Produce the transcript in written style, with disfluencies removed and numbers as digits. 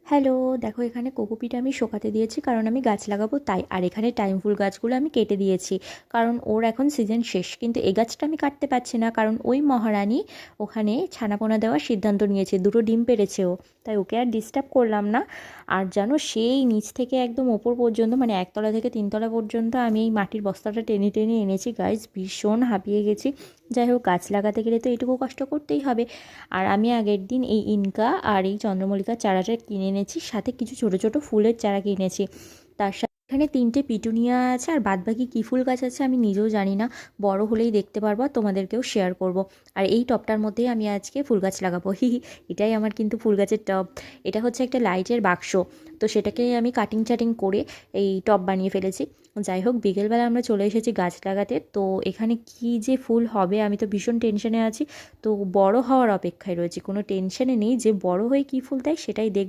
Hello, দেখো এখানে cocopeat আমি শোকাতে দিয়েছি কারণ আমি গাছ লাগাবো তাই। আর এখানে টাইম ফুল গাছগুলো আমি কেটে দিয়েছি কারণ ওর এখন সিজন শেষ। কিন্তু এই গাছটা আমি কাটতে পারছি না কারণ ওই মহারানী ওখানে ছানাপোনা দেওয়ার সিদ্ধান্ত নিয়েছে, দুটো ডিম পেড়েছে ও, তাই ওকে আর ডিস্টার্ব করলাম না। আর জানো সেই নিচ থেকে একদম ওপর পর্যন্ত, মানে একতলা থেকে তিনতলা পর্যন্ত আমি এই মাটির বস্তাটা টেনে টেনে এনেছি গাইজ, ভীষণ হাঁপিয়ে গেছি। যাই হোক, গাছ লাগাতে গেলে তো এটুকু কষ্ট করতেই হবে। আর আমি আগের দিন এই ইনকা আর এই চন্দ্রমল্লিকার চারাটা কিনে এনেছি, সাথে কিছু ছোট ছোট ফুলের চারা কিনেছি। তার সাথে এখানে তিনটে পিটুনিয়া আছে, আর বাদবাকি কী ফুল গাছ আছে আমি নিজেও জানি না। বড় হলেই দেখতে পারবো, আর তোমাদেরকেও শেয়ার করব। আর এই টবটার মধ্যেই আমি আজকে ফুল গাছ লাগাবো। এটাই আমার কিন্তু ফুল গাছের টব। এটা হচ্ছে একটা লাইটের বাক্স, তো সেটাকে আমি কাটিং চাটিং করে এই টব বানিয়ে ফেলেছি। যাই হোক, বিকেলবেলা আমরা চলে এসেছি গাছ লাগাতে। তো এখানে কি যে ফুল হবে আমি তো ভীষণ টেনশনে আছি। তো বড় হওয়ার অপেক্ষায় রয়েছি, কোনো টেনশনে নেই, যে বড় হয়ে কী ফুল দেয় সেটাই দেখব।